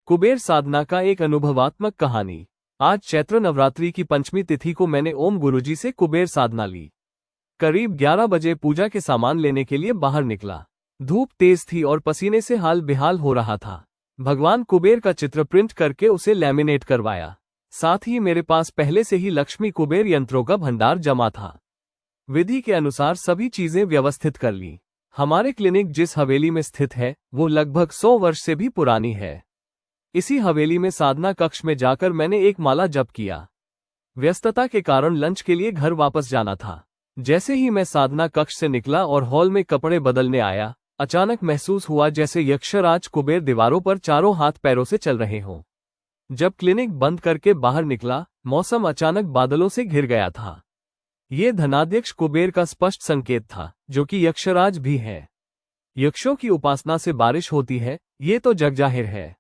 कुबेर साधना का एक अनुभवात्मक कहानी। आज चैत्र नवरात्रि की पंचमी तिथि को मैंने ओम गुरुजी से कुबेर साधना ली। करीब 11 बजे पूजा के सामान लेने के लिए बाहर निकला। धूप तेज थी और पसीने से हाल बेहाल हो रहा था। भगवान कुबेर का चित्र प्रिंट करके उसे लैमिनेट करवाया। साथ ही मेरे पास पहले से ही लक्ष्मी कुबेर यंत्रों का भंडार जमा था। विधि के अनुसार सभी चीजें व्यवस्थित कर ली। हमारे क्लिनिक जिस हवेली में स्थित है वो लगभग 100 वर्ष से भी पुरानी है। इसी हवेली में साधना कक्ष में जाकर मैंने एक माला जप किया। व्यस्तता के कारण लंच के लिए घर वापस जाना था। जैसे ही मैं साधना कक्ष से निकला और हॉल में कपड़े बदलने आया, अचानक महसूस हुआ जैसे यक्षराज कुबेर दीवारों पर चारों हाथ पैरों से चल रहे हों। जब क्लिनिक बंद करके बाहर निकला, मौसम अचानक बादलों से घिर गया था। ये धनाध्यक्ष कुबेर का स्पष्ट संकेत था, जो कि यक्षराज भी है। यक्षों की उपासना से बारिश होती है, ये तो जगजाहिर है।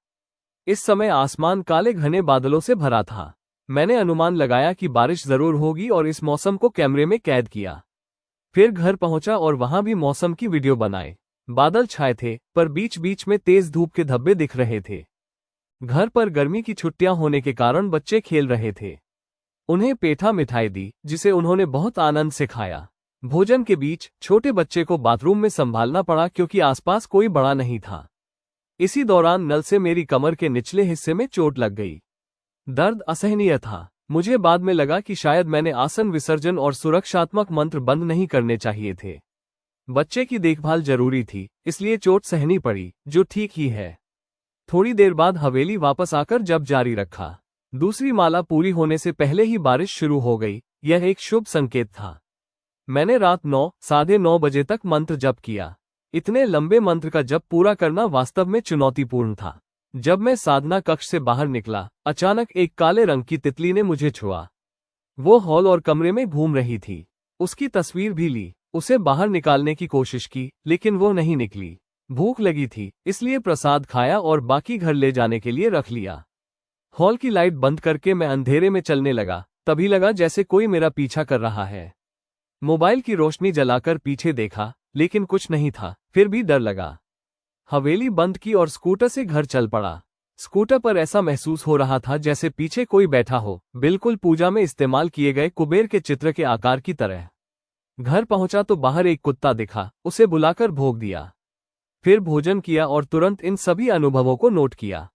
इस समय आसमान काले घने बादलों से भरा था। मैंने अनुमान लगाया कि बारिश जरूर होगी और इस मौसम को कैमरे में कैद किया। फिर घर पहुंचा और वहां भी मौसम की वीडियो बनाई। बादल छाए थे, पर बीच बीच में तेज धूप के धब्बे दिख रहे थे। घर पर गर्मी की छुट्टियां होने के कारण बच्चे खेल रहे थे। उन्हें पेठा मिठाई दी, जिसे उन्होंने बहुत आनंद से खाया। भोजन के बीच छोटे बच्चे को बाथरूम में संभालना पड़ा क्योंकि आसपास कोई बड़ा नहीं था। इसी दौरान नल से मेरी कमर के निचले हिस्से में चोट लग गई। दर्द असहनीय था। मुझे बाद में लगा कि शायद मैंने आसन विसर्जन और सुरक्षात्मक मंत्र बंद नहीं करने चाहिए थे। बच्चे की देखभाल जरूरी थी, इसलिए चोट सहनी पड़ी, जो ठीक ही है। थोड़ी देर बाद हवेली वापस आकर जप जारी रखा। दूसरी माला पूरी होने से पहले ही बारिश शुरू हो गई। यह एक शुभ संकेत था। मैंने रात 9, साढ़े 9 बजे तक मंत्र जप किया। इतने लंबे मंत्र का जप पूरा करना वास्तव में चुनौतीपूर्ण था। जब मैं साधना कक्ष से बाहर निकला, अचानक एक काले रंग की तितली ने मुझे छुआ। वो हॉल और कमरे में घूम रही थी। उसकी तस्वीर भी ली। उसे बाहर निकालने की कोशिश की, लेकिन वो नहीं निकली। भूख लगी थी, इसलिए प्रसाद खाया और बाकी घर ले जाने के लिए रख लिया। हॉल की लाइट बंद करके मैं अंधेरे में चलने लगा। तभी लगा जैसे कोई मेरा पीछा कर रहा है। मोबाइल की रोशनी जलाकर पीछे देखा, लेकिन कुछ नहीं था। फिर भी डर लगा। हवेली बंद की और स्कूटर से घर चल पड़ा। स्कूटर पर ऐसा महसूस हो रहा था जैसे पीछे कोई बैठा हो, बिल्कुल पूजा में इस्तेमाल किए गए कुबेर के चित्र के आकार की तरह। घर पहुंचा तो बाहर एक कुत्ता दिखा। उसे बुलाकर भोग दिया। फिर भोजन किया और तुरंत इन सभी अनुभवों को नोट किया।